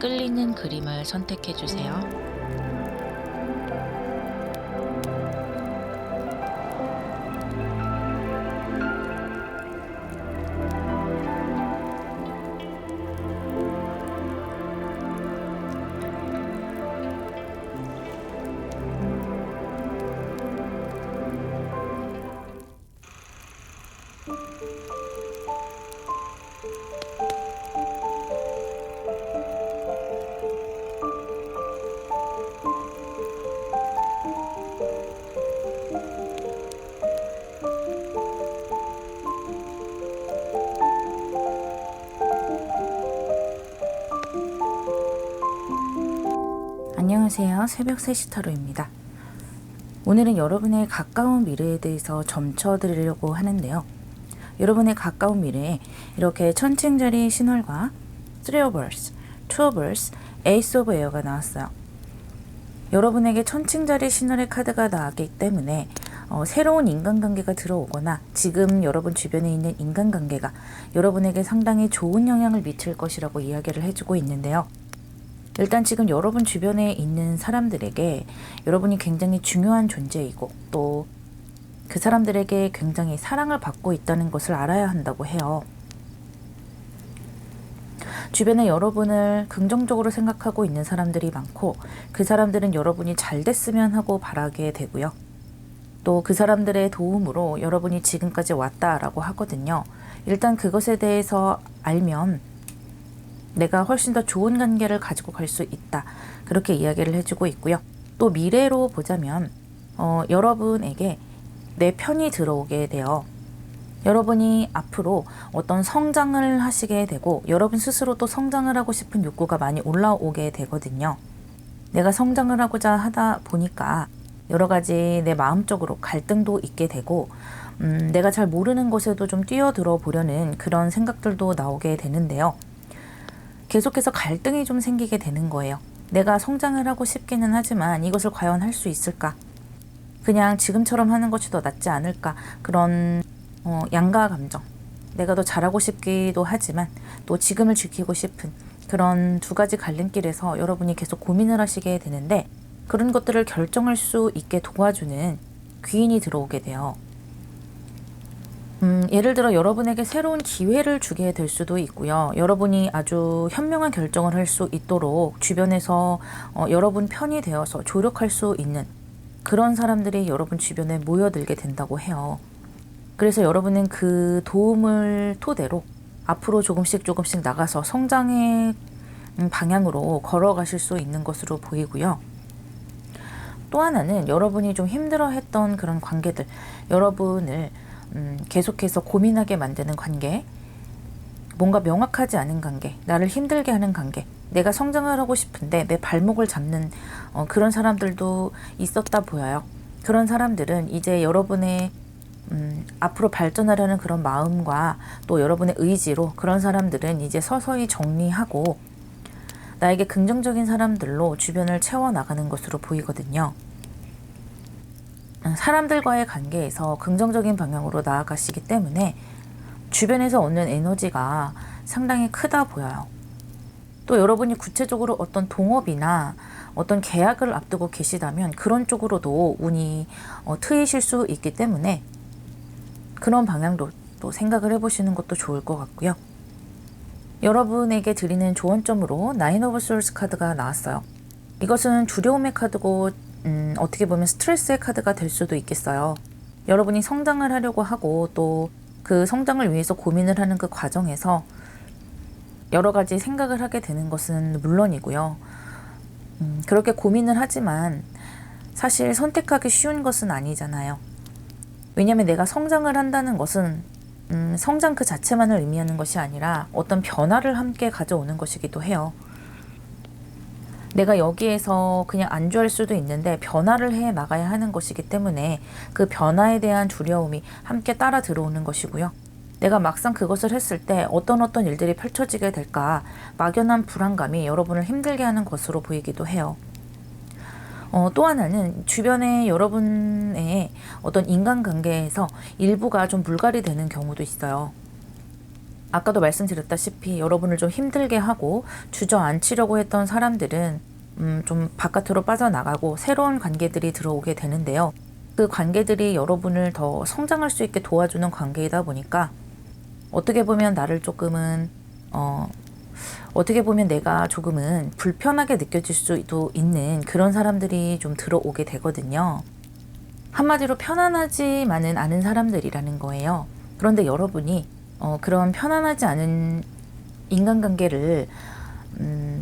끌리는 그림을 선택해 주세요. 안녕하세요. 새벽 3시 타로입니다. 오늘은 여러분의 가까운 미래에 대해서 점쳐드리려고 하는데요. 여러분의 가까운 미래에 이렇게 천칭자리 신월과 3 of Earths, 2 of Earths, Ace of Air가 나왔어요. 여러분에게 천칭자리 신월의 카드가 나왔기 때문에 새로운 인간관계가 들어오거나 지금 여러분 주변에 있는 인간관계가 여러분에게 상당히 좋은 영향을 미칠 것이라고 이야기를 해주고 있는데요. 일단 지금 여러분 주변에 있는 사람들에게 여러분이 굉장히 중요한 존재이고 또 그 사람들에게 굉장히 사랑을 받고 있다는 것을 알아야 한다고 해요. 주변에 여러분을 긍정적으로 생각하고 있는 사람들이 많고 그 사람들은 여러분이 잘 됐으면 하고 바라게 되고요. 또 그 사람들의 도움으로 여러분이 지금까지 왔다라고 하거든요. 일단 그것에 대해서 알면 내가 훨씬 더 좋은 관계를 가지고 갈 수 있다. 그렇게 이야기를 해주고 있고요. 또 미래로 보자면 여러분에게 내 편이 들어오게 돼요. 여러분이 앞으로 어떤 성장을 하시게 되고 여러분 스스로도 성장을 하고 싶은 욕구가 많이 올라오게 되거든요. 내가 성장을 하고자 하다 보니까 여러 가지 내 마음적으로 갈등도 있게 되고 내가 잘 모르는 곳에도 좀 뛰어들어 보려는 그런 생각들도 나오게 되는데요. 계속해서 갈등이 좀 생기게 되는 거예요. 내가 성장을 하고 싶기는 하지만 이것을 과연 할 수 있을까? 그냥 지금처럼 하는 것이 더 낫지 않을까? 그런 양가 감정. 내가 더 잘하고 싶기도 하지만 또 지금을 지키고 싶은 그런 두 가지 갈림길에서 여러분이 계속 고민을 하시게 되는데 그런 것들을 결정할 수 있게 도와주는 귀인이 들어오게 돼요. 예를 들어 여러분에게 새로운 기회를 주게 될 수도 있고요. 여러분이 아주 현명한 결정을 할 수 있도록 주변에서 여러분 편이 되어서 조력할 수 있는 그런 사람들이 여러분 주변에 모여들게 된다고 해요. 그래서 여러분은 그 도움을 토대로 앞으로 조금씩 나가서 성장의 방향으로 걸어가실 수 있는 것으로 보이고요. 또 하나는 여러분이 좀 힘들어했던 그런 관계들, 여러분을 계속해서 고민하게 만드는 관계, 뭔가 명확하지 않은 관계, 나를 힘들게 하는 관계, 내가 성장을 하고 싶은데 내 발목을 잡는 그런 사람들도 있었다 보여요. 그런 사람들은 이제 여러분의 앞으로 발전하려는 그런 마음과 또 여러분의 의지로 그런 사람들은 이제 서서히 정리하고 나에게 긍정적인 사람들로 주변을 채워나가는 것으로 보이거든요. 사람들과의 관계에서 긍정적인 방향으로 나아가시기 때문에 주변에서 얻는 에너지가 상당히 크다 보여요. 또 여러분이 구체적으로 어떤 동업이나 어떤 계약을 앞두고 계시다면 그런 쪽으로도 운이 트이실 수 있기 때문에 그런 방향도 또 생각을 해보시는 것도 좋을 것 같고요. 여러분에게 드리는 조언점으로 9 of Swords 카드가 나왔어요. 이것은 두려움의 카드고 어떻게 보면 스트레스의 카드가 될 수도 있겠어요. 여러분이 성장을 하려고 하고 또 그 성장을 위해서 고민을 하는 그 과정에서 여러 가지 생각을 하게 되는 것은 물론이고요. 그렇게 고민을 하지만 사실 선택하기 쉬운 것은 아니잖아요. 왜냐하면 내가 성장을 한다는 것은 성장 그 자체만을 의미하는 것이 아니라 어떤 변화를 함께 가져오는 것이기도 해요. 내가 여기에서 그냥 안주할 수도 있는데 변화를 해 나가야 하는 것이기 때문에 그 변화에 대한 두려움이 함께 따라 들어오는 것이고요. 내가 막상 그것을 했을 때 어떤 일들이 펼쳐지게 될까 막연한 불안감이 여러분을 힘들게 하는 것으로 보이기도 해요. 또 하나는 주변에 여러분의 어떤 인간관계에서 일부가 좀 물갈이 되는 경우도 있어요. 아까도 말씀드렸다시피 여러분을 좀 힘들게 하고 주저앉히려고 했던 사람들은 좀 바깥으로 빠져나가고 새로운 관계들이 들어오게 되는데요. 그 관계들이 여러분을 더 성장할 수 있게 도와주는 관계이다 보니까 어떻게 보면 나를 조금은 어떻게 보면 내가 조금은 불편하게 느껴질 수도 있는 그런 사람들이 좀 들어오게 되거든요. 한마디로 편안하지만은 않은 사람들이라는 거예요. 그런데 여러분이 그런 편안하지 않은 인간관계를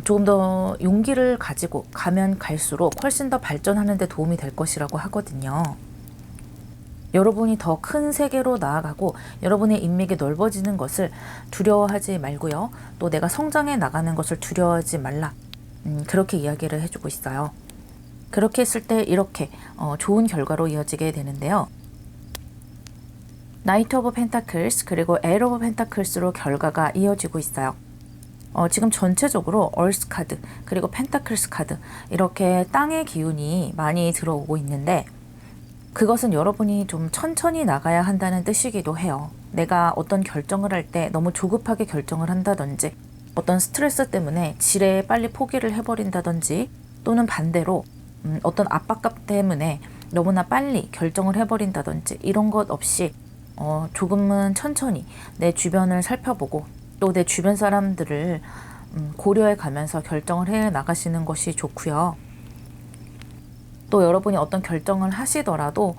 조금 더 용기를 가지고 가면 갈수록 훨씬 더 발전하는 데 도움이 될 것이라고 하거든요. 여러분이 더 큰 세계로 나아가고 여러분의 인맥이 넓어지는 것을 두려워하지 말고요. 또 내가 성장해 나가는 것을 두려워하지 말라. 그렇게 이야기를 해주고 있어요. 그렇게 했을 때 이렇게 좋은 결과로 이어지게 되는데요. 나이트 오브 펜타클스 그리고 에러 오브 펜타클스로 결과가 이어지고 있어요. 지금 전체적으로 얼스 카드 그리고 펜타클스 카드 이렇게 땅의 기운이 많이 들어오고 있는데 그것은 여러분이 좀 천천히 나가야 한다는 뜻이기도 해요. 내가 어떤 결정을 할 때 너무 조급하게 결정을 한다든지 어떤 스트레스 때문에 지레 빨리 포기를 해버린다든지 또는 반대로 어떤 압박감 때문에 너무나 빨리 결정을 해버린다든지 이런 것 없이 조금은 천천히 내 주변을 살펴보고 또 내 주변 사람들을 고려해 가면서 결정을 해 나가시는 것이 좋고요. 또 여러분이 어떤 결정을 하시더라도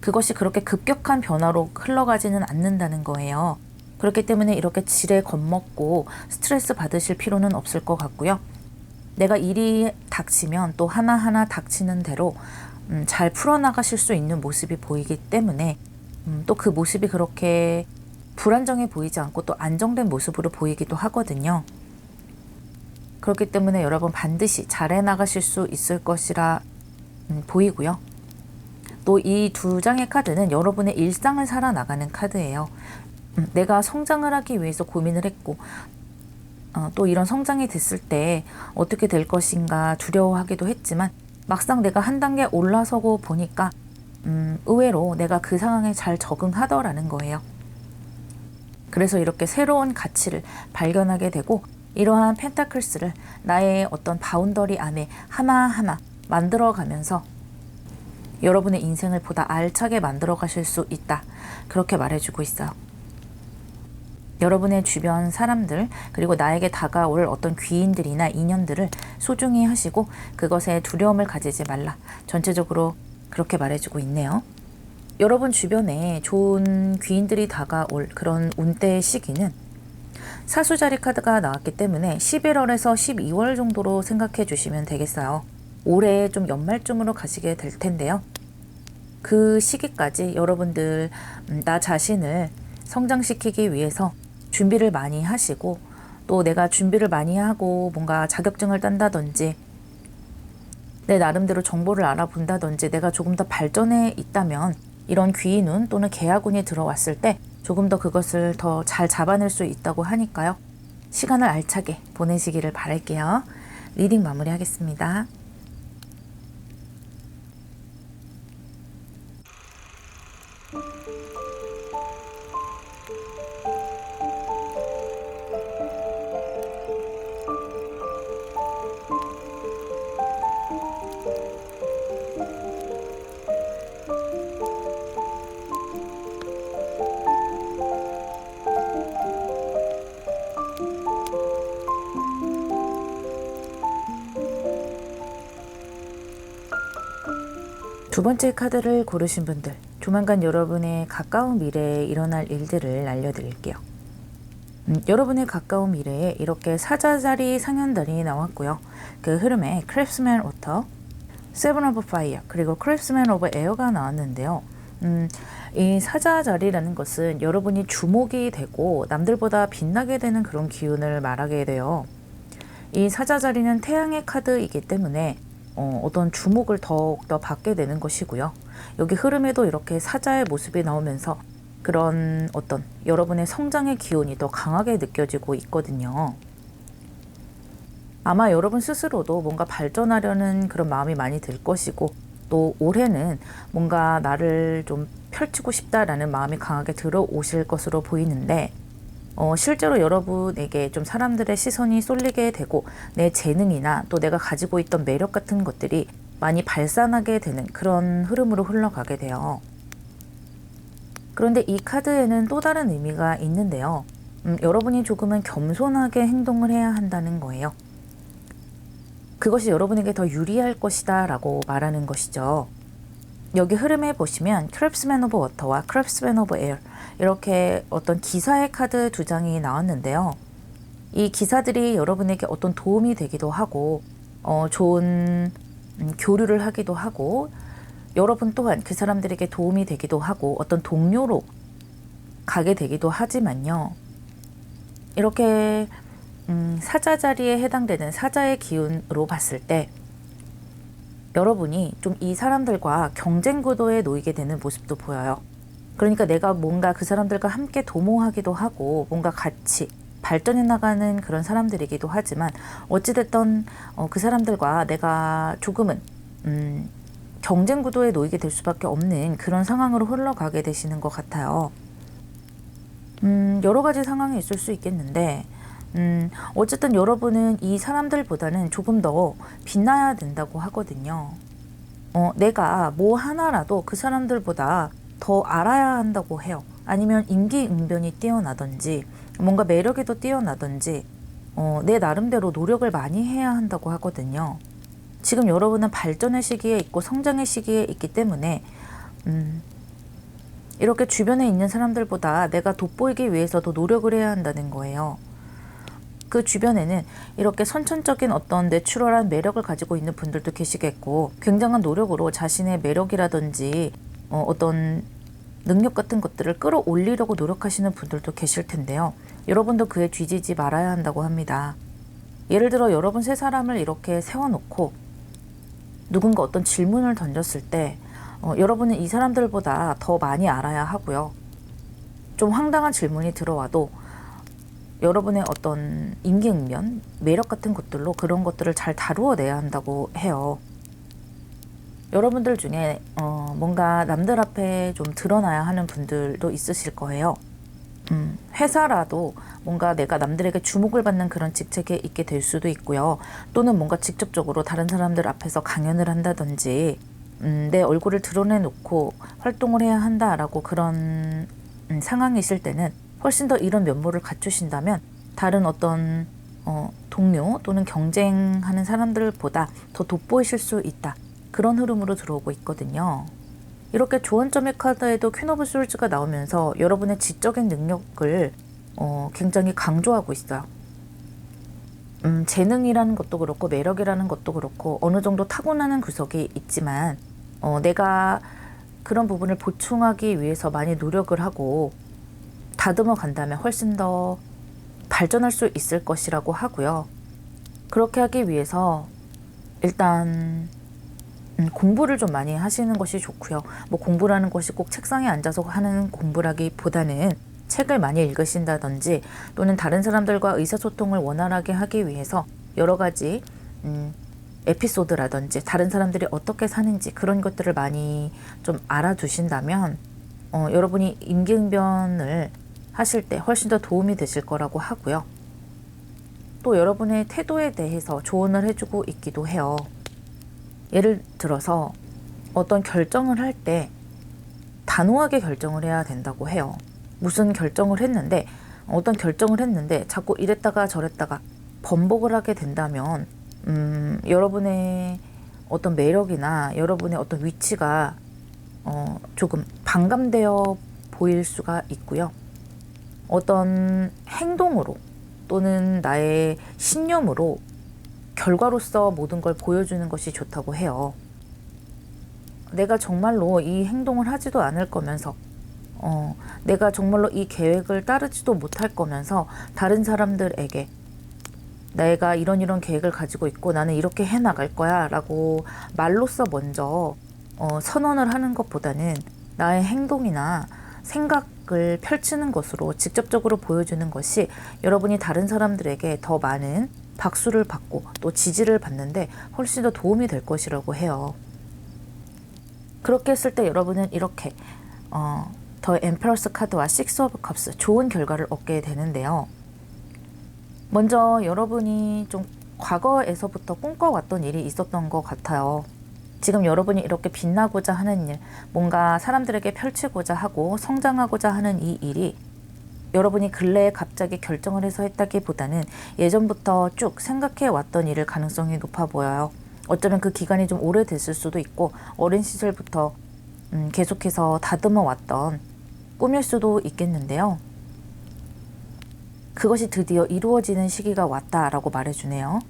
그것이 그렇게 급격한 변화로 흘러가지는 않는다는 거예요. 그렇기 때문에 이렇게 지레 겁먹고 스트레스 받으실 필요는 없을 것 같고요. 내가 일이 닥치면 또 하나하나 닥치는 대로 잘 풀어나가실 수 있는 모습이 보이기 때문에 또 그 모습이 그렇게 불안정해 보이지 않고 또 안정된 모습으로 보이기도 하거든요. 그렇기 때문에 여러분 반드시 잘해 나가실 수 있을 것이라 보이고요. 또 이 두 장의 카드는 여러분의 일상을 살아나가는 카드예요. 내가 성장을 하기 위해서 고민을 했고 또 이런 성장이 됐을 때 어떻게 될 것인가 두려워하기도 했지만 막상 내가 한 단계 올라서고 보니까 의외로 내가 그 상황에 잘 적응하더라는 거예요. 그래서 이렇게 새로운 가치를 발견하게 되고 이러한 펜타클스를 나의 어떤 바운더리 안에 하나하나 만들어가면서 여러분의 인생을 보다 알차게 만들어 가실 수 있다. 그렇게 말해주고 있어요. 여러분의 주변 사람들 그리고 나에게 다가올 어떤 귀인들이나 인연들을 소중히 하시고 그것에 두려움을 가지지 말라. 전체적으로 그렇게 말해주고 있네요. 여러분 주변에 좋은 귀인들이 다가올 그런 운때의 시기는 사수자리 카드가 나왔기 때문에 11월에서 12월 정도로 생각해 주시면 되겠어요. 올해 좀 연말쯤으로 가시게 될 텐데요. 그 시기까지 여러분들 나 자신을 성장시키기 위해서 준비를 많이 하시고 또 내가 준비를 많이 하고 뭔가 자격증을 딴다든지 내 나름대로 정보를 알아본다든지 내가 조금 더 발전해 있다면 이런 귀인운 또는 계약운이 들어왔을 때 조금 더 그것을 더 잘 잡아낼 수 있다고 하니까요. 시간을 알차게 보내시기를 바랄게요. 리딩 마무리하겠습니다. 두 번째 카드를 고르신 분들, 조만간 여러분의 가까운 미래에 일어날 일들을 알려드릴게요. 여러분의 가까운 미래에 이렇게 사자자리 상현달이 나왔고요. 그 흐름에 크래프트맨 오터, 세븐 오브 파이어, 그리고 크래프트맨 오브 에어가 나왔는데요. 이 사자자리라는 것은 여러분이 주목이 되고 남들보다 빛나게 되는 그런 기운을 말하게 돼요. 이 사자자리는 태양의 카드이기 때문에 어떤 주목을 더욱더 받게 되는 것이고요. 여기 흐름에도 이렇게 사자의 모습이 나오면서 그런 어떤 여러분의 성장의 기운이 더 강하게 느껴지고 있거든요. 아마 여러분 스스로도 뭔가 발전하려는 그런 마음이 많이 들 것이고 또 올해는 뭔가 나를 좀 펼치고 싶다라는 마음이 강하게 들어오실 것으로 보이는데 실제로 여러분에게 좀 사람들의 시선이 쏠리게 되고 내 재능이나 또 내가 가지고 있던 매력 같은 것들이 많이 발산하게 되는 그런 흐름으로 흘러가게 돼요. 그런데 이 카드에는 또 다른 의미가 있는데요. 여러분이 조금은 겸손하게 행동을 해야 한다는 거예요. 그것이 여러분에게 더 유리할 것이다 라고 말하는 것이죠. 여기 흐름에 보시면 크랩스맨 오브 워터와 크랩스맨 오브 에어 이렇게 어떤 기사의 카드 두 장이 나왔는데요. 이 기사들이 여러분에게 어떤 도움이 되기도 하고 좋은 교류를 하기도 하고 여러분 또한 그 사람들에게 도움이 되기도 하고 어떤 동료로 가게 되기도 하지만요. 이렇게 사자 자리에 해당되는 사자의 기운으로 봤을 때 여러분이 좀 이 사람들과 경쟁 구도에 놓이게 되는 모습도 보여요. 그러니까 내가 뭔가 그 사람들과 함께 도모하기도 하고 뭔가 같이 발전해 나가는 그런 사람들이기도 하지만 어찌됐든 그 사람들과 내가 조금은 경쟁 구도에 놓이게 될 수밖에 없는 그런 상황으로 흘러가게 되시는 것 같아요. 여러 가지 상황이 있을 수 있겠는데 어쨌든 여러분은 이 사람들보다는 조금 더 빛나야 된다고 하거든요. 내가 뭐 하나라도 그 사람들보다 더 알아야 한다고 해요. 아니면 임기응변이 뛰어나든지 뭔가 매력에도 뛰어나든지 내 나름대로 노력을 많이 해야 한다고 하거든요. 지금 여러분은 발전의 시기에 있고 성장의 시기에 있기 때문에 이렇게 주변에 있는 사람들보다 내가 돋보이기 위해서 더 노력을 해야 한다는 거예요. 그 주변에는 이렇게 선천적인 어떤 내추럴한 매력을 가지고 있는 분들도 계시겠고 굉장한 노력으로 자신의 매력이라든지 어떤 능력 같은 것들을 끌어올리려고 노력하시는 분들도 계실 텐데요. 여러분도 그에 뒤지지 말아야 한다고 합니다. 예를 들어 여러분 세 사람을 이렇게 세워놓고 누군가 어떤 질문을 던졌을 때 여러분은 이 사람들보다 더 많이 알아야 하고요. 좀 황당한 질문이 들어와도 여러분의 어떤 임기응변, 매력 같은 것들로 그런 것들을 잘 다루어내야 한다고 해요. 여러분들 중에 뭔가 남들 앞에 좀 드러나야 하는 분들도 있으실 거예요. 회사라도 뭔가 내가 남들에게 주목을 받는 그런 직책에 있게 될 수도 있고요. 또는 뭔가 직접적으로 다른 사람들 앞에서 강연을 한다든지 내 얼굴을 드러내놓고 활동을 해야 한다라고 그런 상황이실 때는 훨씬 더 이런 면모를 갖추신다면 다른 어떤 동료 또는 경쟁하는 사람들보다 더 돋보이실 수 있다. 그런 흐름으로 들어오고 있거든요. 이렇게 조언점의 카드에도 퀸 오브 솔즈가 나오면서 여러분의 지적인 능력을 굉장히 강조하고 있어요. 재능이라는 것도 그렇고 매력이라는 것도 그렇고 어느 정도 타고나는 구석이 있지만 내가 그런 부분을 보충하기 위해서 많이 노력을 하고 다듬어 간다면 훨씬 더 발전할 수 있을 것이라고 하고요. 그렇게 하기 위해서 일단 공부를 좀 많이 하시는 것이 좋고요. 뭐 공부라는 것이 꼭 책상에 앉아서 하는 공부라기보다는 책을 많이 읽으신다든지 또는 다른 사람들과 의사소통을 원활하게 하기 위해서 여러 가지 에피소드라든지 다른 사람들이 어떻게 사는지 그런 것들을 많이 좀 알아두신다면 여러분이 임기응변을 하실 때 훨씬 더 도움이 되실 거라고 하고요. 또 여러분의 태도에 대해서 조언을 해주고 있기도 해요. 예를 들어서 어떤 결정을 할 때 단호하게 결정을 해야 된다고 해요. 무슨 결정을 했는데 어떤 결정을 했는데 자꾸 이랬다가 저랬다가 번복을 하게 된다면 여러분의 어떤 매력이나 여러분의 어떤 위치가 조금 반감되어 보일 수가 있고요. 어떤 행동으로 또는 나의 신념으로 결과로서 모든 걸 보여주는 것이 좋다고 해요. 내가 정말로 이 행동을 하지도 않을 거면서 내가 정말로 이 계획을 따르지도 못할 거면서 다른 사람들에게 내가 이런 계획을 가지고 있고 나는 이렇게 해나갈 거야 라고 말로써 먼저 선언을 하는 것보다는 나의 행동이나 생각을 펼치는 것으로 직접적으로 보여주는 것이 여러분이 다른 사람들에게 더 많은 박수를 받고 또 지지를 받는데 훨씬 더 도움이 될 것이라고 해요. 그렇게 했을 때 여러분은 이렇게 더 엠페러스 카드와 식스 오브 컵스 좋은 결과를 얻게 되는데요. 먼저 여러분이 좀 과거에서부터 꿈꿔왔던 일이 있었던 것 같아요. 지금 여러분이 이렇게 빛나고자 하는 일, 뭔가 사람들에게 펼치고자 하고 성장하고자 하는 이 일이 여러분이 근래에 갑자기 결정을 해서 했다기보다는 예전부터 쭉 생각해 왔던 일일 가능성이 높아 보여요. 어쩌면 그 기간이 좀 오래됐을 수도 있고 어린 시절부터 계속해서 다듬어 왔던 꿈일 수도 있겠는데요. 그것이 드디어 이루어지는 시기가 왔다라고 말해주네요.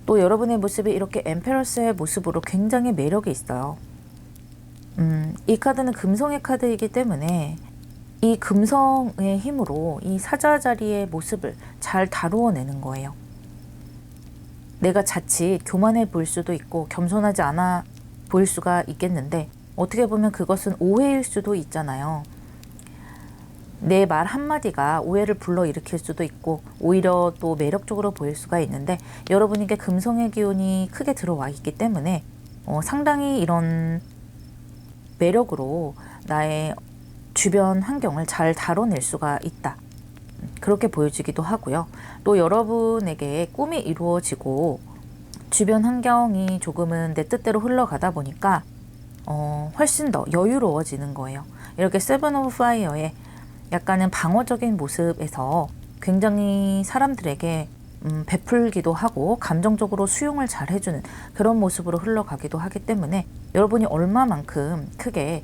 또 여러분의 모습이 이렇게 엠페러스의 모습으로 굉장히 매력이 있어요. 이 카드는 금성의 카드이기 때문에 이 금성의 힘으로 이 사자자리의 모습을 잘 다루어내는 거예요. 내가 자칫 교만해 보일 수도 있고 겸손하지 않아 보일 수가 있겠는데 어떻게 보면 그것은 오해일 수도 있잖아요. 내 말 한마디가 오해를 불러일으킬 수도 있고 오히려 또 매력적으로 보일 수가 있는데 여러분에게 금성의 기운이 크게 들어와 있기 때문에 상당히 이런 매력으로 나의 주변 환경을 잘 다뤄낼 수가 있다. 그렇게 보여지기도 하고요. 또 여러분에게 꿈이 이루어지고 주변 환경이 조금은 내 뜻대로 흘러가다 보니까 훨씬 더 여유로워지는 거예요. 이렇게 세븐 오브 파이어의 약간은 방어적인 모습에서 굉장히 사람들에게 베풀기도 하고 감정적으로 수용을 잘 해주는 그런 모습으로 흘러가기도 하기 때문에 여러분이 얼마만큼 크게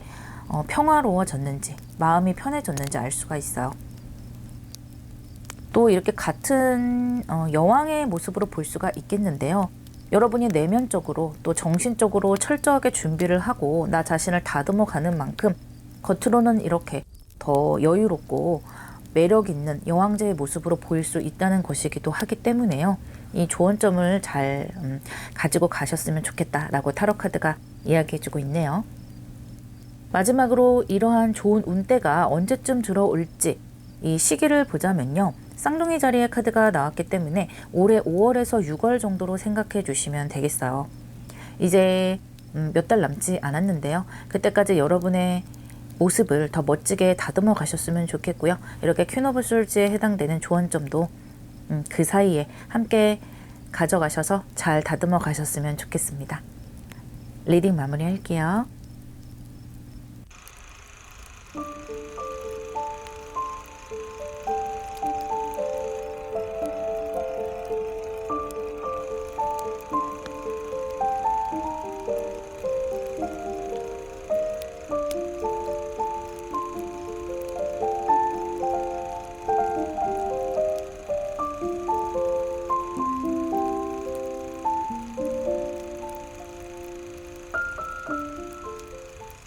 평화로워졌는지 마음이 편해졌는지 알 수가 있어요. 또 이렇게 같은 여왕의 모습으로 볼 수가 있겠는데요. 여러분이 내면적으로 또 정신적으로 철저하게 준비를 하고 나 자신을 다듬어 가는 만큼 겉으로는 이렇게 더 여유롭고 매력 있는 여왕제의 모습으로 보일 수 있다는 것이기도 하기 때문에요. 이 조언점을 잘 가지고 가셨으면 좋겠다라고 타로카드가 이야기해주고 있네요. 마지막으로 이러한 좋은 운대가 언제쯤 들어올지 이 시기를 보자면요. 쌍둥이 자리의 카드가 나왔기 때문에 올해 5월에서 6월 정도로 생각해 주시면 되겠어요. 이제 몇 달 남지 않았는데요. 그때까지 여러분의 모습을 더 멋지게 다듬어 가셨으면 좋겠고요. 이렇게 퀸 오브 솔즈에 해당되는 조언점도 그 사이에 함께 가져가셔서 잘 다듬어 가셨으면 좋겠습니다. 리딩 마무리할게요.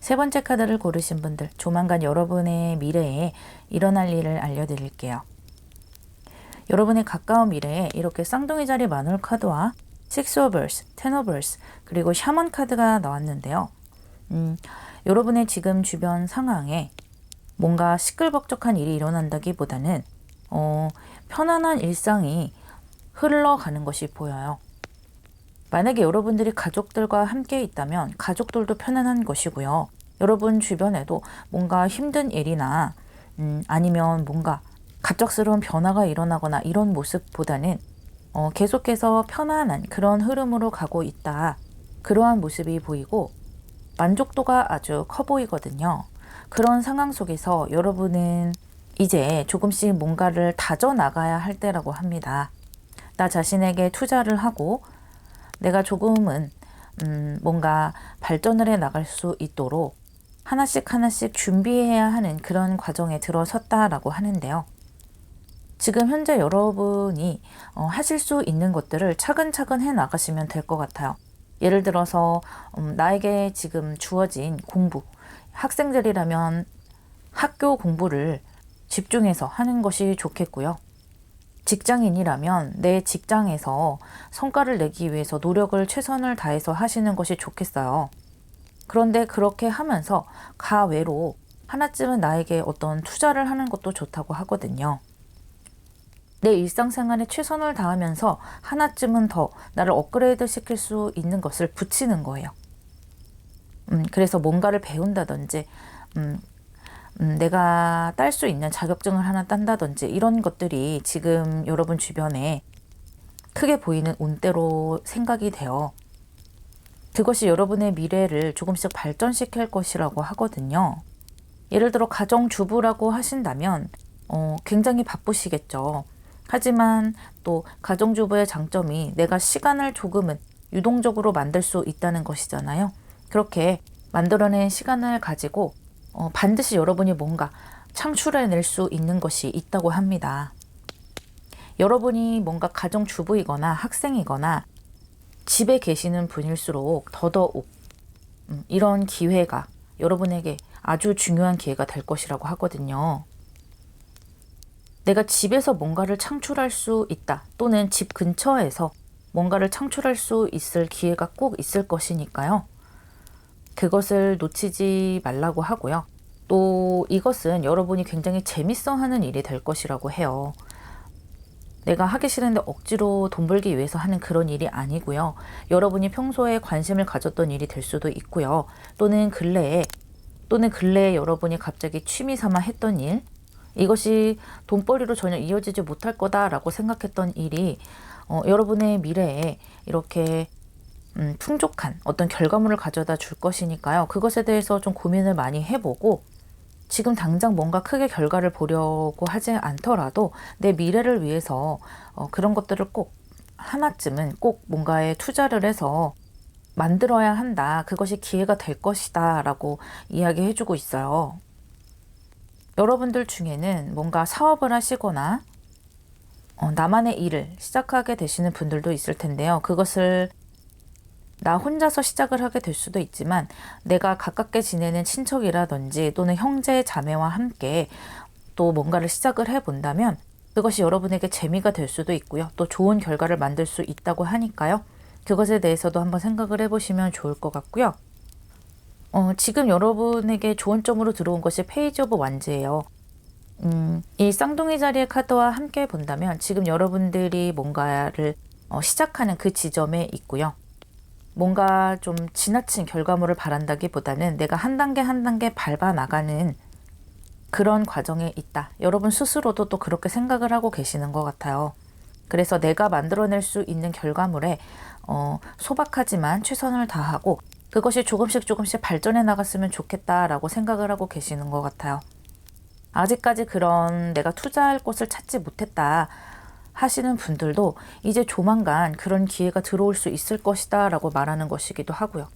세 번째 카드를 고르신 분들, 조만간 여러분의 미래에 일어날 일을 알려드릴게요. 여러분의 가까운 미래에 이렇게 쌍둥이 자리 마눌 카드와 식스 오브 얼스, 텐 오브 얼스, 그리고 샤먼 카드가 나왔는데요. 여러분의 지금 주변 상황에 뭔가 시끌벅적한 일이 일어난다기보다는 편안한 일상이 흘러가는 것이 보여요. 만약에 여러분들이 가족들과 함께 있다면 가족들도 편안한 것이고요. 여러분 주변에도 뭔가 힘든 일이나 아니면 뭔가 갑작스러운 변화가 일어나거나 이런 모습보다는 계속해서 편안한 그런 흐름으로 가고 있다. 그러한 모습이 보이고 만족도가 아주 커 보이거든요. 그런 상황 속에서 여러분은 이제 조금씩 뭔가를 다져나가야 할 때라고 합니다. 나 자신에게 투자를 하고 내가 조금은 뭔가 발전을 해 나갈 수 있도록 하나씩 하나씩 준비해야 하는 그런 과정에 들어섰다라고 하는데요. 지금 현재 여러분이 하실 수 있는 것들을 차근차근 해 나가시면 될 것 같아요. 예를 들어서 나에게 지금 주어진 공부, 학생들이라면 학교 공부를 집중해서 하는 것이 좋겠고요. 직장인이라면 내 직장에서 성과를 내기 위해서 노력을 최선을 다해서 하시는 것이 좋겠어요. 그런데 그렇게 하면서 가외로 하나쯤은 나에게 어떤 투자를 하는 것도 좋다고 하거든요. 내 일상생활에 최선을 다하면서 하나쯤은 더 나를 업그레이드 시킬 수 있는 것을 붙이는 거예요. 그래서 뭔가를 배운다든지 내가 딸 수 있는 자격증을 하나 딴다든지 이런 것들이 지금 여러분 주변에 크게 보이는 운대로 생각이 돼요. 그것이 여러분의 미래를 조금씩 발전시킬 것이라고 하거든요. 예를 들어 가정주부라고 하신다면 굉장히 바쁘시겠죠. 하지만 또 가정주부의 장점이 내가 시간을 조금은 유동적으로 만들 수 있다는 것이잖아요. 그렇게 만들어낸 시간을 가지고 반드시 여러분이 뭔가 창출해낼 수 있는 것이 있다고 합니다. 여러분이 뭔가 가정주부이거나 학생이거나 집에 계시는 분일수록 더더욱 이런 기회가 여러분에게 아주 중요한 기회가 될 것이라고 하거든요. 내가 집에서 뭔가를 창출할 수 있다, 또는 집 근처에서 뭔가를 창출할 수 있을 기회가 꼭 있을 것이니까요. 그것을 놓치지 말라고 하고요. 또 이것은 여러분이 굉장히 재밌어 하는 일이 될 것이라고 해요. 내가 하기 싫은데 억지로 돈 벌기 위해서 하는 그런 일이 아니고요. 여러분이 평소에 관심을 가졌던 일이 될 수도 있고요. 또는 근래에 여러분이 갑자기 취미 삼아 했던 일, 이것이 돈벌이로 전혀 이어지지 못할 거다라고 생각했던 일이 여러분의 미래에 이렇게 풍족한 어떤 결과물을 가져다 줄 것이니까요. 그것에 대해서 좀 고민을 많이 해보고, 지금 당장 뭔가 크게 결과를 보려고 하지 않더라도 내 미래를 위해서 그런 것들을 꼭 하나쯤은 꼭 뭔가에 투자를 해서 만들어야 한다. 그것이 기회가 될 것이다 라고 이야기해주고 있어요. 여러분들 중에는 뭔가 사업을 하시거나 나만의 일을 시작하게 되시는 분들도 있을 텐데요. 그것을 나 혼자서 시작을 하게 될 수도 있지만 내가 가깝게 지내는 친척이라든지 또는 형제 자매와 함께 또 뭔가를 시작을 해본다면 그것이 여러분에게 재미가 될 수도 있고요. 또 좋은 결과를 만들 수 있다고 하니까요. 그것에 대해서도 한번 생각을 해보시면 좋을 것 같고요. 지금 여러분에게 좋은 점으로 들어온 것이 페이지 오브 완즈예요. 이 쌍둥이 자리의 카드와 함께 본다면 지금 여러분들이 뭔가를 시작하는 그 지점에 있고요. 뭔가 좀 지나친 결과물을 바란다기보다는 내가 한 단계 한 단계 밟아 나가는 그런 과정에 있다. 여러분 스스로도 또 그렇게 생각을 하고 계시는 것 같아요. 그래서 내가 만들어낼 수 있는 결과물에 소박하지만 최선을 다하고 그것이 조금씩 발전해 나갔으면 좋겠다라고 생각을 하고 계시는 것 같아요. 아직까지 그런 내가 투자할 곳을 찾지 못했다 하시는 분들도 이제 조만간 그런 기회가 들어올 수 있을 것이다 라고 말하는 것이기도 하고요.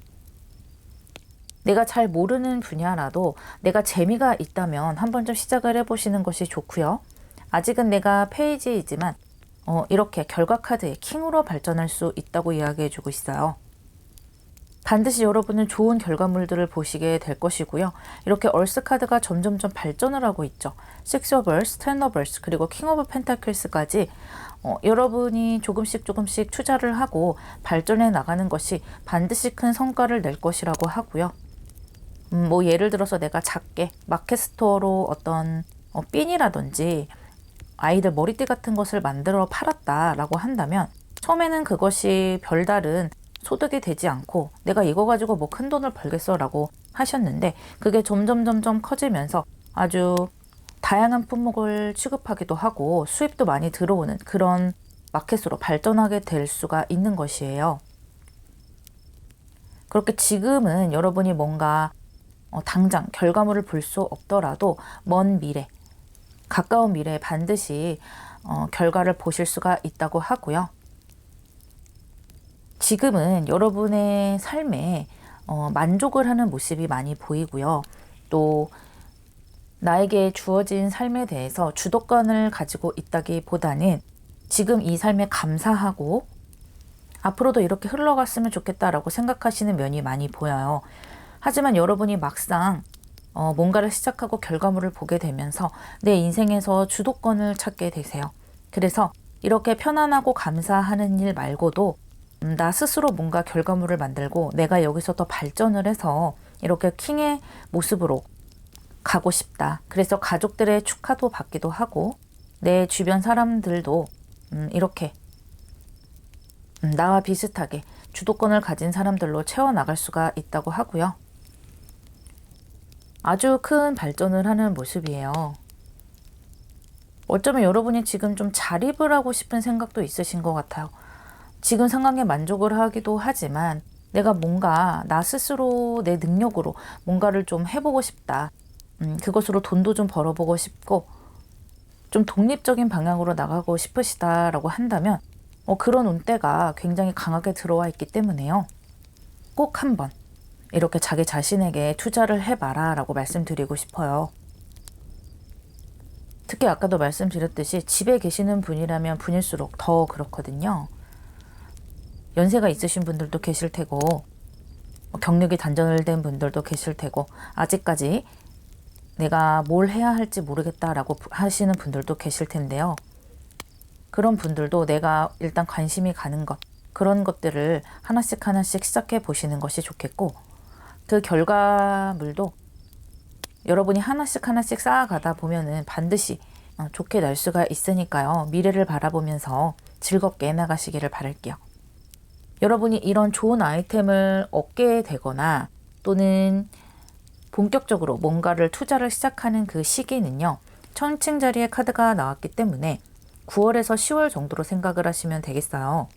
내가 잘 모르는 분야라도 내가 재미가 있다면 한번 좀 시작을 해보시는 것이 좋고요. 아직은 내가 페이지이지만 이렇게 결과 카드의 킹으로 발전할 수 있다고 이야기해주고 있어요. 반드시 여러분은 좋은 결과물들을 보시게 될 것이고요. 이렇게 얼스 카드가 점점점 발전을 하고 있죠. Six of Earths, Ten of Earths, 그리고 King of Pentakles까지 여러분이 조금씩 투자를 하고 발전해 나가는 것이 반드시 큰 성과를 낼 것이라고 하고요. 뭐 예를 들어서 내가 작게 마켓스토어로 어떤 핀이라든지 아이들 머리띠 같은 것을 만들어 팔았다라고 한다면 처음에는 그것이 별다른 소득이 되지 않고 내가 이거 가지고 뭐 큰 돈을 벌겠어 라고 하셨는데 그게 점점 커지면서 아주 다양한 품목을 취급하기도 하고 수입도 많이 들어오는 그런 마켓으로 발전하게 될 수가 있는 것이에요. 그렇게 지금은 여러분이 뭔가 당장 결과물을 볼 수 없더라도 먼 미래, 가까운 미래에 반드시 결과를 보실 수가 있다고 하고요. 지금은 여러분의 삶에 만족을 하는 모습이 많이 보이고요. 또 나에게 주어진 삶에 대해서 주도권을 가지고 있다기보다는 지금 이 삶에 감사하고 앞으로도 이렇게 흘러갔으면 좋겠다라고 생각하시는 면이 많이 보여요. 하지만 여러분이 막상 뭔가를 시작하고 결과물을 보게 되면서 내 인생에서 주도권을 찾게 되세요. 그래서 이렇게 편안하고 감사하는 일 말고도 나 스스로 뭔가 결과물을 만들고 내가 여기서 더 발전을 해서 이렇게 킹의 모습으로 가고 싶다. 그래서 가족들의 축하도 받기도 하고 내 주변 사람들도 이렇게 나와 비슷하게 주도권을 가진 사람들로 채워나갈 수가 있다고 하고요. 아주 큰 발전을 하는 모습이에요. 어쩌면 여러분이 지금 좀 자립을 하고 싶은 생각도 있으신 것 같아요. 지금 상황에 만족을 하기도 하지만 내가 뭔가 나 스스로 내 능력으로 뭔가를 좀 해보고 싶다. 그것으로 돈도 좀 벌어보고 싶고 좀 독립적인 방향으로 나가고 싶으시다라고 한다면 그런 운대가 굉장히 강하게 들어와 있기 때문에요. 꼭 한번 이렇게 자기 자신에게 투자를 해봐라 라고 말씀드리고 싶어요. 특히 아까도 말씀드렸듯이 집에 계시는 분이라면 분일수록 더 그렇거든요. 연세가 있으신 분들도 계실 테고 경력이 단절된 분들도 계실 테고 아직까지 내가 뭘 해야 할지 모르겠다라고 하시는 분들도 계실 텐데요. 그런 분들도 내가 일단 관심이 가는 것, 그런 것들을 하나씩 하나씩 시작해 보시는 것이 좋겠고 그 결과물도 여러분이 하나씩 하나씩 쌓아가다 보면은 반드시 좋게 날 수가 있으니까요. 미래를 바라보면서 즐겁게 해나가시기를 바랄게요. 여러분이 이런 좋은 아이템을 얻게 되거나 또는 본격적으로 뭔가를 투자를 시작하는 그 시기는요. 천칭자리의 카드가 나왔기 때문에 9월에서 10월 정도로 생각을 하시면 되겠어요.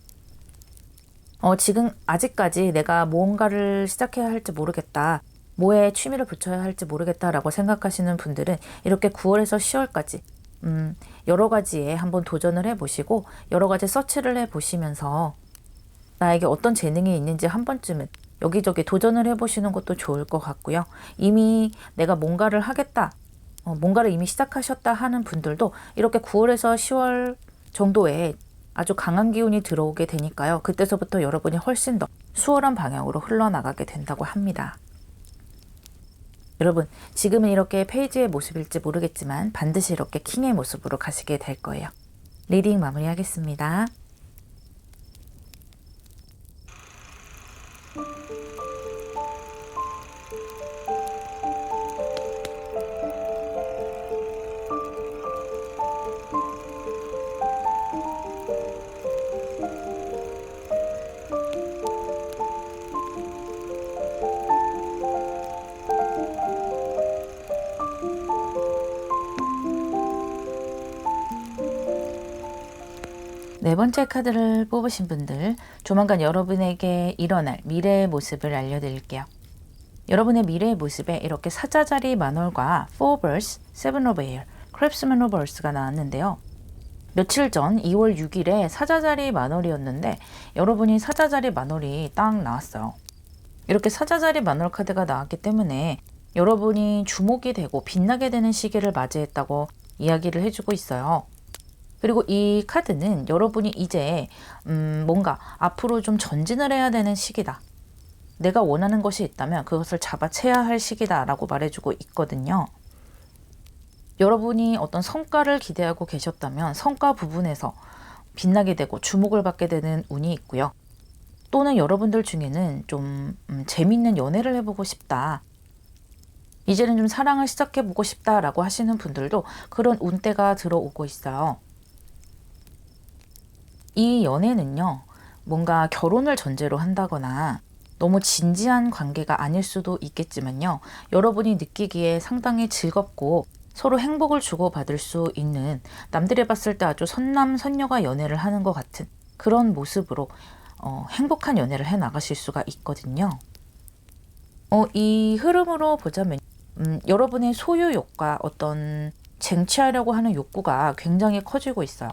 지금 아직까지 내가 뭔가를 시작해야 할지 모르겠다. 뭐에 취미를 붙여야 할지 모르겠다라고 생각하시는 분들은 이렇게 9월에서 10월까지 여러 가지에 한번 도전을 해보시고 여러 가지 서치를 해보시면서 나에게 어떤 재능이 있는지 한 번쯤은 여기저기 도전을 해보시는 것도 좋을 것 같고요. 이미 내가 뭔가를 하겠다, 뭔가를 이미 시작하셨다 하는 분들도 이렇게 9월에서 10월 정도에 아주 강한 기운이 들어오게 되니까요. 그때서부터 여러분이 훨씬 더 수월한 방향으로 흘러나가게 된다고 합니다. 여러분, 지금은 이렇게 페이지의 모습일지 모르겠지만 반드시 이렇게 킹의 모습으로 가시게 될 거예요. 리딩 마무리하겠습니다. 네 번째 카드를 뽑으신 분들, 조만간 여러분에게 일어날 미래의 모습을 알려드릴게요. 여러분의 미래의 모습에 이렇게 사자자리 만월과 Four Birds, Seven of Air, Craftsman of Earth가 나왔는데요. 며칠 전 2월 6일에 사자자리 만월이었는데 여러분이 사자자리 만월이 딱 나왔어요. 이렇게 사자자리 만월 카드가 나왔기 때문에 여러분이 주목이 되고 빛나게 되는 시기를 맞이했다고 이야기를 해주고 있어요. 그리고 이 카드는 여러분이 이제 뭔가 앞으로 좀 전진을 해야 되는 시기다. 내가 원하는 것이 있다면 그것을 잡아채야 할 시기다 라고 말해주고 있거든요. 여러분이 어떤 성과를 기대하고 계셨다면 성과 부분에서 빛나게 되고 주목을 받게 되는 운이 있고요. 또는 여러분들 중에는 좀 재밌는 연애를 해보고 싶다. 이제는 좀 사랑을 시작해보고 싶다라고 하시는 분들도 그런 운대가 들어오고 있어요. 이 연애는요, 뭔가 결혼을 전제로 한다거나 너무 진지한 관계가 아닐 수도 있겠지만요, 여러분이 느끼기에 상당히 즐겁고 서로 행복을 주고받을 수 있는, 남들이 봤을 때 아주 선남선녀가 연애를 하는 것 같은 그런 모습으로 행복한 연애를 해 나가실 수가 있거든요. 이 흐름으로 보자면 여러분의 소유욕과 어떤 쟁취하려고 하는 욕구가 굉장히 커지고 있어요.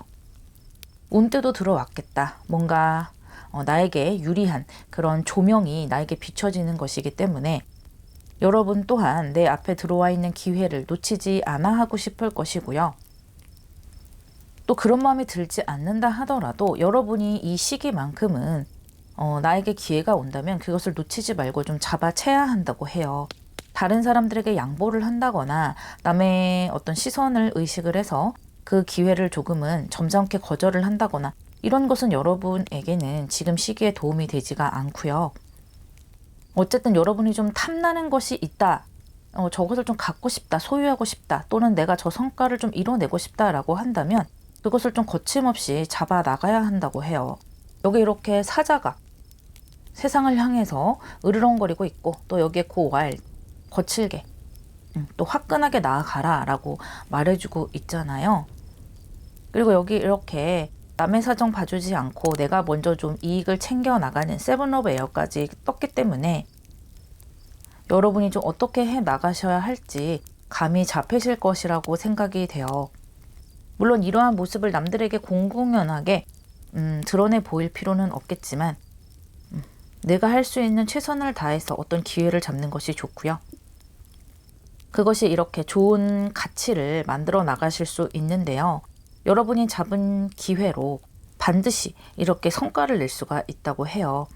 운때도 들어왔겠다. 뭔가 나에게 유리한 그런 조명이 나에게 비춰지는 것이기 때문에 여러분 또한 내 앞에 들어와 있는 기회를 놓치지 않아 하고 싶을 것이고요. 또 그런 마음이 들지 않는다 하더라도 여러분이 이 시기만큼은 나에게 기회가 온다면 그것을 놓치지 말고 좀 잡아채야 한다고 해요. 다른 사람들에게 양보를 한다거나 남의 어떤 시선을 의식을 해서 그 기회를 조금은 점잖게 거절을 한다거나 이런 것은 여러분에게는 지금 시기에 도움이 되지가 않고요. 어쨌든 여러분이 좀 탐나는 것이 있다. 저것을 좀 갖고 싶다. 소유하고 싶다. 또는 내가 저 성과를 좀 이뤄내고 싶다라고 한다면 그것을 좀 거침없이 잡아 나가야 한다고 해요. 여기 이렇게 사자가 세상을 향해서 으르렁거리고 있고 또 여기에 고왈 거칠게 또 화끈하게 나아가라 라고 말해주고 있잖아요. 그리고 여기 이렇게 남의 사정 봐주지 않고 내가 먼저 좀 이익을 챙겨 나가는 세븐 오브 에어까지 떴기 때문에 여러분이 좀 어떻게 해 나가셔야 할지 감이 잡히실 것이라고 생각이 돼요. 물론 이러한 모습을 남들에게 공공연하게 드러내 보일 필요는 없겠지만 내가 할 수 있는 최선을 다해서 어떤 기회를 잡는 것이 좋고요. 그것이 이렇게 좋은 가치를 만들어 나가실 수 있는데요. 여러분이 잡은 기회로 반드시 이렇게 성과를 낼 수가 있다고 해요.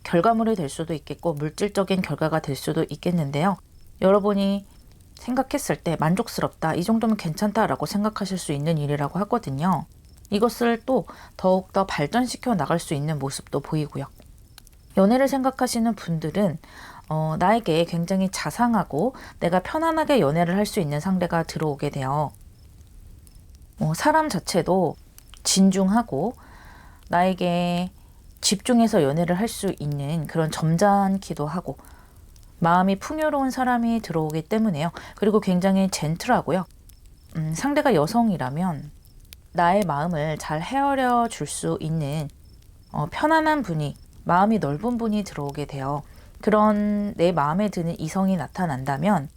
결과물이 될 수도 있겠고 물질적인 결과가 될 수도 있겠는데요. 여러분이 생각했을 때 만족스럽다, 이 정도면 괜찮다라고 생각하실 수 있는 일이라고 하거든요. 이것을 또 더욱더 발전시켜 나갈 수 있는 모습도 보이고요. 연애를 생각하시는 분들은 나에게 굉장히 자상하고 내가 편안하게 연애를 할 수 있는 상대가 들어오게 돼요. 사람 자체도 진중하고 나에게 집중해서 연애를 할 수 있는 그런 점잖기도 하고 마음이 풍요로운 사람이 들어오기 때문에요. 그리고 굉장히 젠틀하고요. 상대가 여성이라면 나의 마음을 잘 헤아려 줄 수 있는 편안한 분이, 마음이 넓은 분이 들어오게 돼요. 그런 내 마음에 드는 이성이 나타난다면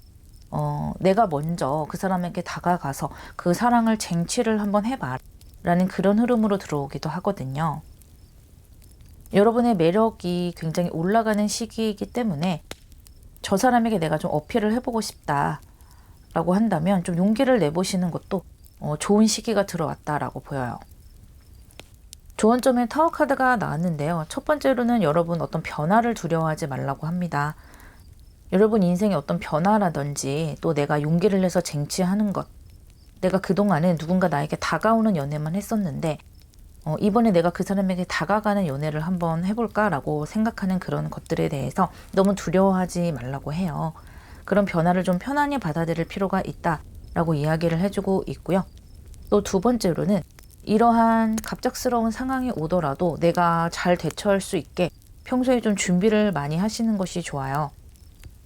내가 먼저 그 사람에게 다가가서 그 사랑을 쟁취를 한번 해봐 라는 그런 흐름으로 들어오기도 하거든요. 여러분의 매력이 굉장히 올라가는 시기이기 때문에 저 사람에게 내가 좀 어필을 해보고 싶다 라고 한다면 좀 용기를 내보시는 것도 좋은 시기가 들어왔다라고 보여요. 조언점에 타워 카드가 나왔는데요. 첫 번째로는 여러분 어떤 변화를 두려워하지 말라고 합니다. 여러분 인생의 어떤 변화라든지 또 내가 용기를 내서 쟁취하는 것, 내가 그동안은 누군가 나에게 다가오는 연애만 했었는데 이번에 내가 그 사람에게 다가가는 연애를 한번 해볼까라고 생각하는 그런 것들에 대해서 너무 두려워하지 말라고 해요. 그런 변화를 좀 편안히 받아들일 필요가 있다라고 이야기를 해주고 있고요. 또 두 번째로는 이러한 갑작스러운 상황이 오더라도 내가 잘 대처할 수 있게 평소에 좀 준비를 많이 하시는 것이 좋아요.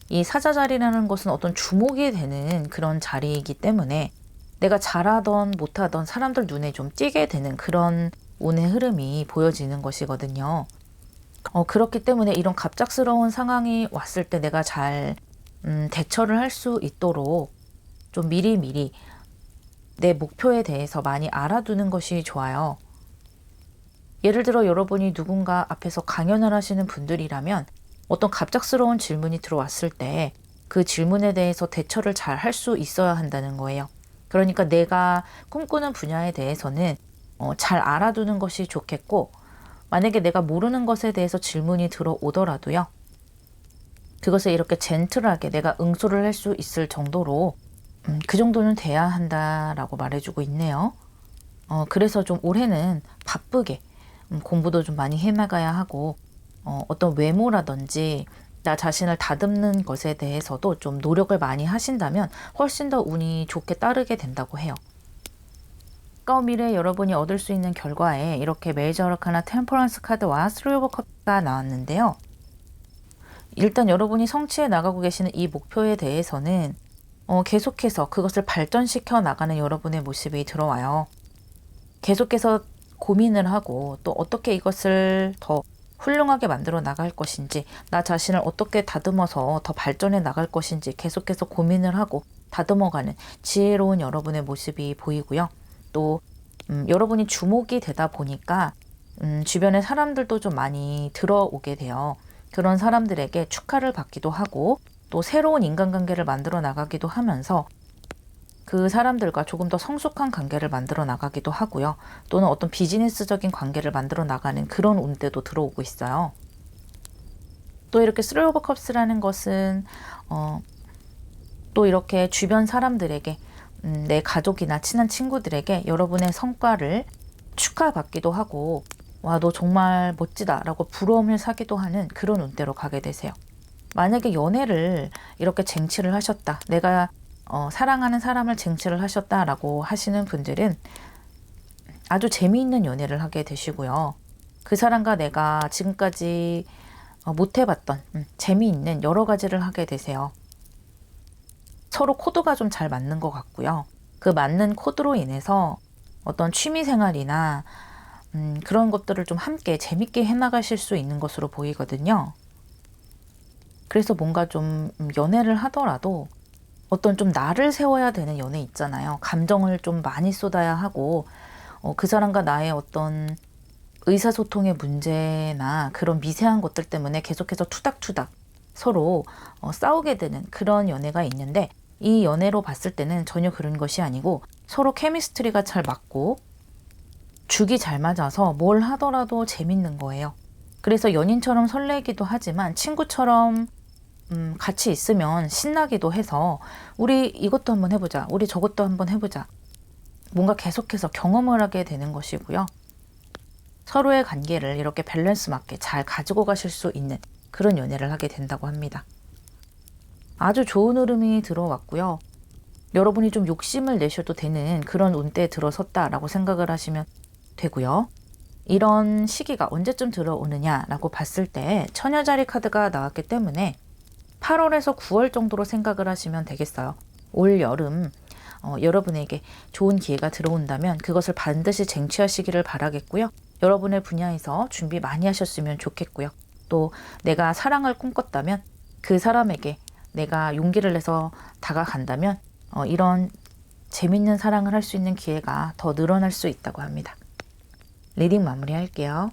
이 사자자리라는 것은 어떤 주목이 되는 그런 자리이기 때문에 내가 잘하던 못하던 사람들 눈에 좀 띄게 되는 그런 운의 흐름이 보여지는 것이거든요. 그렇기 때문에 이런 갑작스러운 상황이 왔을 때 내가 잘 대처를 할 수 있도록 좀 미리미리 내 목표에 대해서 많이 알아두는 것이 좋아요. 예를 들어 여러분이 누군가 앞에서 강연을 하시는 분들이라면 어떤 갑작스러운 질문이 들어왔을 때 그 질문에 대해서 대처를 잘 할 수 있어야 한다는 거예요. 그러니까 내가 꿈꾸는 분야에 대해서는 잘 알아두는 것이 좋겠고, 만약에 내가 모르는 것에 대해서 질문이 들어오더라도요, 그것을 이렇게 젠틀하게 내가 응수를 할 수 있을 정도로 그 정도는 돼야 한다라고 말해주고 있네요. 그래서 좀 올해는 바쁘게 공부도 좀 많이 해나가야 하고 어떤 외모라든지 나 자신을 다듬는 것에 대해서도 좀 노력을 많이 하신다면 훨씬 더 운이 좋게 따르게 된다고 해요. 가까운 미래에 여러분이 얻을 수 있는 결과에 이렇게 메이저 어라카나 템퍼런스 카드와 스리 오브 컵가 나왔는데요. 일단 여러분이 성취해 나가고 계시는 이 목표에 대해서는 계속해서 그것을 발전시켜 나가는 여러분의 모습이 들어와요. 계속해서 고민을 하고 또 어떻게 이것을 더 훌륭하게 만들어 나갈 것인지, 나 자신을 어떻게 다듬어서 더 발전해 나갈 것인지 계속해서 고민을 하고 다듬어가는 지혜로운 여러분의 모습이 보이고요. 또 여러분이 주목이 되다 보니까 주변의 사람들도 좀 많이 들어오게 돼요. 그런 사람들에게 축하를 받기도 하고 또 새로운 인간관계를 만들어 나가기도 하면서 그 사람들과 조금 더 성숙한 관계를 만들어 나가기도 하고요. 또는 어떤 비즈니스적인 관계를 만들어 나가는 그런 운대도 들어오고 있어요. 또 이렇게 쓰리 오브 컵스라는 것은 또 이렇게 주변 사람들에게 내 가족이나 친한 친구들에게 여러분의 성과를 축하받기도 하고, 와, 너 정말 멋지다 라고 부러움을 사기도 하는 그런 운대로 가게 되세요. 만약에 연애를 이렇게 쟁취를 하셨다, 내가 사랑하는 사람을 쟁취를 하셨다라고 하시는 분들은 아주 재미있는 연애를 하게 되시고요. 그 사람과 내가 지금까지 못 해봤던 재미있는 여러 가지를 하게 되세요. 서로 코드가 좀 잘 맞는 것 같고요. 그 맞는 코드로 인해서 어떤 취미 생활이나 그런 것들을 좀 함께 재밌게 해나가실 수 있는 것으로 보이거든요. 그래서 뭔가 좀 연애를 하더라도 어떤 좀 나를 세워야 되는 연애 있잖아요. 감정을 좀 많이 쏟아야 하고 그 사람과 나의 어떤 의사소통의 문제나 그런 미세한 것들 때문에 계속해서 투닥투닥 서로 싸우게 되는 그런 연애가 있는데, 이 연애로 봤을 때는 전혀 그런 것이 아니고 서로 케미스트리가 잘 맞고 죽이 잘 맞아서 뭘 하더라도 재밌는 거예요. 그래서 연인처럼 설레기도 하지만 친구처럼 같이 있으면 신나기도 해서 우리 이것도 한번 해보자, 우리 저것도 한번 해보자, 뭔가 계속해서 경험을 하게 되는 것이고요. 서로의 관계를 이렇게 밸런스 맞게 잘 가지고 가실 수 있는 그런 연애를 하게 된다고 합니다. 아주 좋은 흐름이 들어왔고요. 여러분이 좀 욕심을 내셔도 되는 그런 운대에 들어섰다라고 생각을 하시면 되고요. 이런 시기가 언제쯤 들어오느냐라고 봤을 때 처녀자리 카드가 나왔기 때문에 8월에서 9월 정도로 생각을 하시면 되겠어요. 올 여름 여러분에게 좋은 기회가 들어온다면 그것을 반드시 쟁취하시기를 바라겠고요. 여러분의 분야에서 준비 많이 하셨으면 좋겠고요. 또 내가 사랑을 꿈꿨다면 그 사람에게 내가 용기를 내서 다가간다면 이런 재밌는 사랑을 할 수 있는 기회가 더 늘어날 수 있다고 합니다. 리딩 마무리할게요.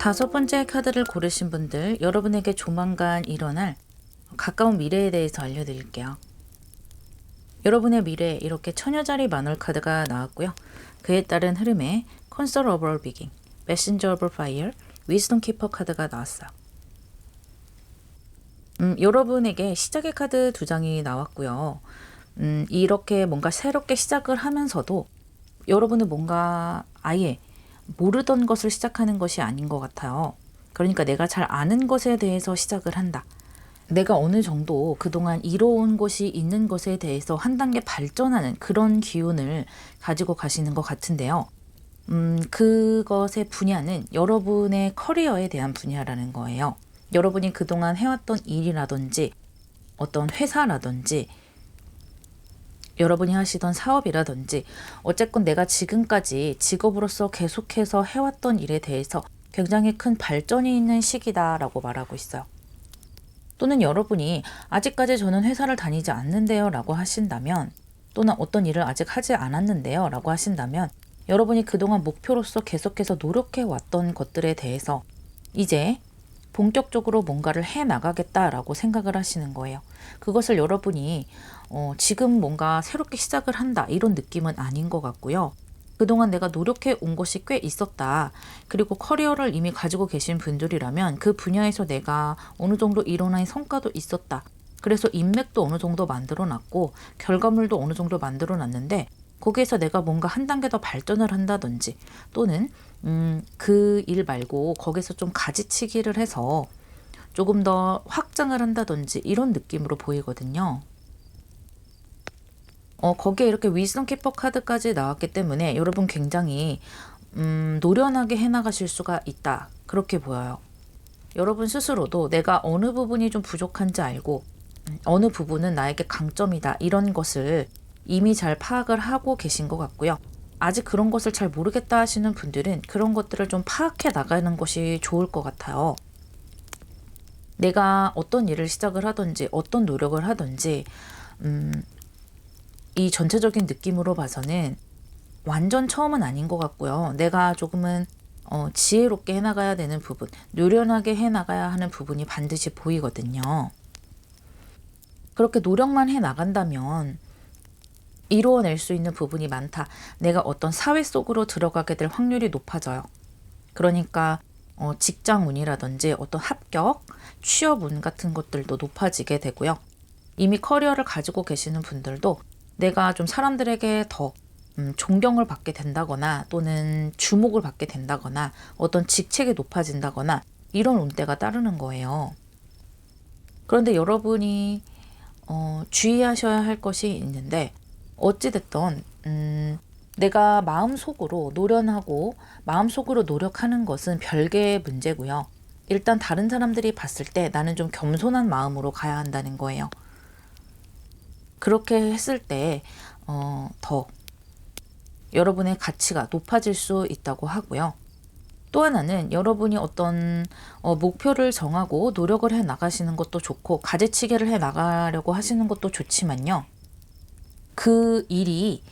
다섯 번째 카드를 고르신 분들, 여러분에게 조만간 일어날 가까운 미래에 대해서 알려드릴게요. 여러분의 미래에 이렇게 처녀자리 만월 카드가 나왔고요. 그에 따른 흐름에 Counsel of All Being, Messenger of Fire, Wisdom Keeper 카드가 나왔어요. 여러분에게 시작의 카드 두 장이 나왔고요. 이렇게 뭔가 새롭게 시작을 하면서도 여러분은 뭔가 아예 모르던 것을 시작하는 것이 아닌 것 같아요. 그러니까 내가 잘 아는 것에 대해서 시작을 한다. 내가 어느 정도 그동안 이뤄온 것이 있는 것에 대해서 한 단계 발전하는 그런 기운을 가지고 가시는 것 같은데요. 그것의 분야는 여러분의 커리어에 대한 분야라는 거예요. 여러분이 그동안 해왔던 일이라든지 어떤 회사라든지 여러분이 하시던 사업이라든지 어쨌건 내가 지금까지 직업으로서 계속해서 해왔던 일에 대해서 굉장히 큰 발전이 있는 시기다라고 말하고 있어요. 또는 여러분이 아직까지 저는 회사를 다니지 않는데요 라고 하신다면, 또는 어떤 일을 아직 하지 않았는데요 라고 하신다면, 여러분이 그동안 목표로서 계속해서 노력해 왔던 것들에 대해서 이제 본격적으로 뭔가를 해나가겠다라고 생각을 하시는 거예요. 그것을 여러분이 지금 뭔가 새롭게 시작을 한다 이런 느낌은 아닌 것 같고요. 그동안 내가 노력해 온 것이 꽤 있었다. 그리고 커리어를 이미 가지고 계신 분들이라면 그 분야에서 내가 어느 정도 일어난 성과도 있었다. 그래서 인맥도 어느 정도 만들어 놨고 결과물도 어느 정도 만들어 놨는데 거기에서 내가 뭔가 한 단계 더 발전을 한다든지, 또는 그 일 말고 거기서 좀 가지치기를 해서 조금 더 확장을 한다든지 이런 느낌으로 보이거든요. 거기에 이렇게 위즈덤 키퍼 카드까지 나왔기 때문에 여러분 굉장히 노련하게 해나가실 수가 있다, 그렇게 보여요. 여러분 스스로도 내가 어느 부분이 좀 부족한지 알고 어느 부분은 나에게 강점이다 이런 것을 이미 잘 파악을 하고 계신 것 같고요. 아직 그런 것을 잘 모르겠다 하시는 분들은 그런 것들을 좀 파악해 나가는 것이 좋을 것 같아요. 내가 어떤 일을 시작을 하든지 어떤 노력을 하든지 이 전체적인 느낌으로 봐서는 완전 처음은 아닌 것 같고요. 내가 조금은 지혜롭게 해나가야 되는 부분, 노련하게 해나가야 하는 부분이 반드시 보이거든요. 그렇게 노력만 해나간다면 이루어낼 수 있는 부분이 많다. 내가 어떤 사회 속으로 들어가게 될 확률이 높아져요. 그러니까 직장운이라든지 어떤 합격, 취업운 같은 것들도 높아지게 되고요. 이미 커리어를 가지고 계시는 분들도 내가 좀 사람들에게 더 존경을 받게 된다거나 또는 주목을 받게 된다거나 어떤 직책이 높아진다거나 이런 운대가 따르는 거예요. 그런데 여러분이 주의하셔야 할 것이 있는데 어찌됐든 내가 마음속으로 노련하고 마음속으로 노력하는 것은 별개의 문제고요. 일단 다른 사람들이 봤을 때 나는 좀 겸손한 마음으로 가야 한다는 거예요. 그렇게 했을 때 더 여러분의 가치가 높아질 수 있다고 하고요. 또 하나는 여러분이 어떤 목표를 정하고 노력을 해 나가시는 것도 좋고 가지치기를 해 나가려고 하시는 것도 좋지만요. 그 일이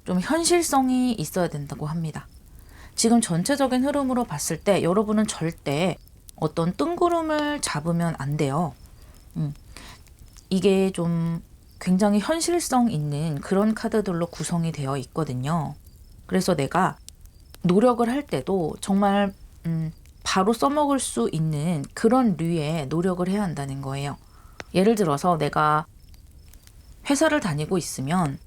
좀 현실성이 있어야 된다고 합니다. 지금 전체적인 흐름으로 봤을 때 여러분은 절대 어떤 뜬구름을 잡으면 안 돼요. 이게 좀 굉장히 현실성 있는 그런 카드들로 구성이 되어 있거든요. 그래서 내가 노력을 할 때도 정말 바로 써먹을 수 있는 그런 류의 노력을 해야 한다는 거예요. 예를 들어서 내가 회사를 다니고 있으면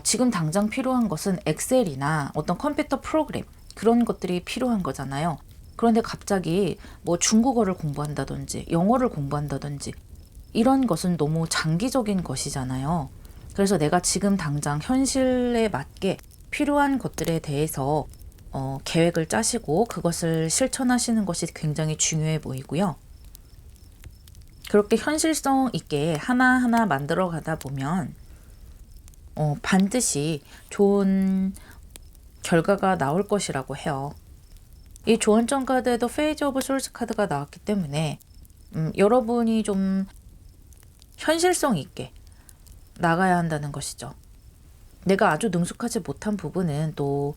지금 당장 필요한 것은 엑셀이나 어떤 컴퓨터 프로그램 그런 것들이 필요한 거잖아요. 그런데 갑자기 뭐 중국어를 공부한다든지 영어를 공부한다든지 이런 것은 너무 장기적인 것이잖아요. 그래서 내가 지금 당장 현실에 맞게 필요한 것들에 대해서 계획을 짜시고 그것을 실천하시는 것이 굉장히 중요해 보이고요. 그렇게 현실성 있게 하나하나 만들어 가다 보면 반드시 좋은 결과가 나올 것이라고 해요. 이 조언점 카드에도 페이지 오브 솔스 카드가 나왔기 때문에 여러분이 좀 현실성 있게 나가야 한다는 것이죠. 내가 아주 능숙하지 못한 부분은 또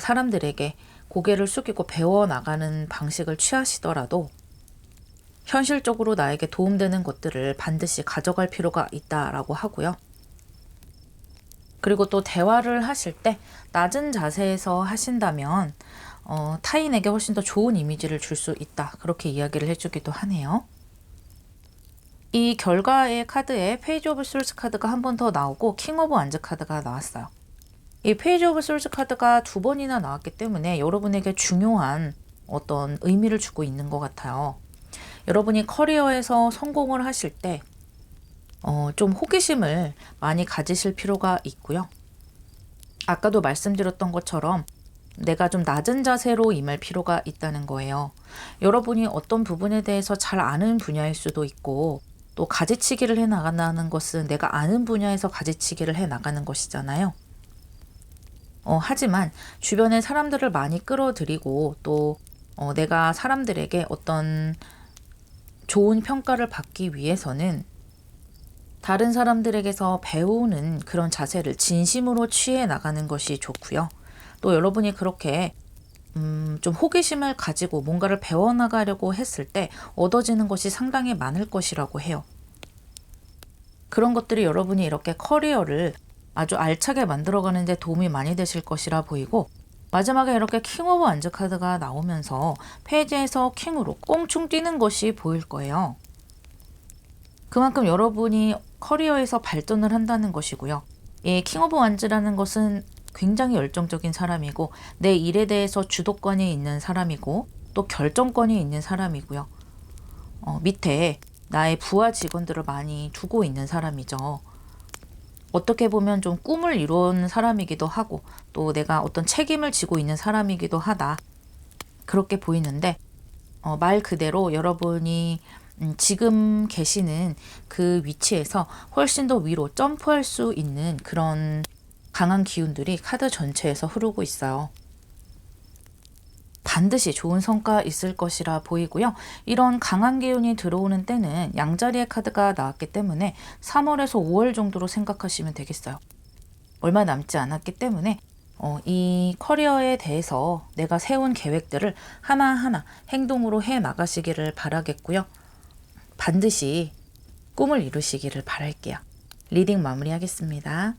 사람들에게 고개를 숙이고 배워나가는 방식을 취하시더라도 현실적으로 나에게 도움되는 것들을 반드시 가져갈 필요가 있다라고 하고요. 그리고 또 대화를 하실 때 낮은 자세에서 하신다면 타인에게 훨씬 더 좋은 이미지를 줄 수 있다. 그렇게 이야기를 해주기도 하네요. 이 결과의 카드에 페이지 오브 솔스 카드가 한 번 더 나오고 킹 오브 완즈 카드가 나왔어요. 이 페이지 오브 솔스 카드가 2번이나 나왔기 때문에 여러분에게 중요한 어떤 의미를 주고 있는 것 같아요. 여러분이 커리어에서 성공을 하실 때 좀 호기심을 많이 가지실 필요가 있고요. 아까도 말씀드렸던 것처럼 내가 좀 낮은 자세로 임할 필요가 있다는 거예요. 여러분이 어떤 부분에 대해서 잘 아는 분야일 수도 있고 또 가지치기를 해 나간다는 것은 내가 아는 분야에서 가지치기를 해 나가는 것이잖아요. 하지만 주변에 사람들을 많이 끌어들이고 또 내가 사람들에게 어떤 좋은 평가를 받기 위해서는 다른 사람들에게서 배우는 그런 자세를 진심으로 취해 나가는 것이 좋고요. 또 여러분이 그렇게 좀 호기심을 가지고 뭔가를 배워나가려고 했을 때 얻어지는 것이 상당히 많을 것이라고 해요. 그런 것들이 여러분이 이렇게 커리어를 아주 알차게 만들어가는 데 도움이 많이 되실 것이라 보이고 마지막에 이렇게 킹 오브 완즈 카드가 나오면서 페이지에서 킹으로 꽁충 뛰는 것이 보일 거예요. 그만큼 여러분이 커리어에서 발전을 한다는 것이고요. 이 킹 오브 완즈라는 것은 굉장히 열정적인 사람이고 내 일에 대해서 주도권이 있는 사람이고 또 결정권이 있는 사람이고요. 밑에 나의 부하 직원들을 많이 두고 있는 사람이죠. 어떻게 보면 좀 꿈을 이룬 사람이기도 하고 또 내가 어떤 책임을 지고 있는 사람이기도 하다. 그렇게 보이는데 말 그대로 여러분이 지금 계시는 그 위치에서 훨씬 더 위로 점프할 수 있는 그런 강한 기운들이 카드 전체에서 흐르고 있어요. 반드시 좋은 성과 있을 것이라 보이고요. 이런 강한 기운이 들어오는 때는 양자리의 카드가 나왔기 때문에 3월에서 5월 정도로 생각하시면 되겠어요. 얼마 남지 않았기 때문에 이 커리어에 대해서 내가 세운 계획들을 하나하나 행동으로 해 나가시기를 바라겠고요. 반드시 꿈을 이루시기를 바랄게요. 리딩 마무리하겠습니다.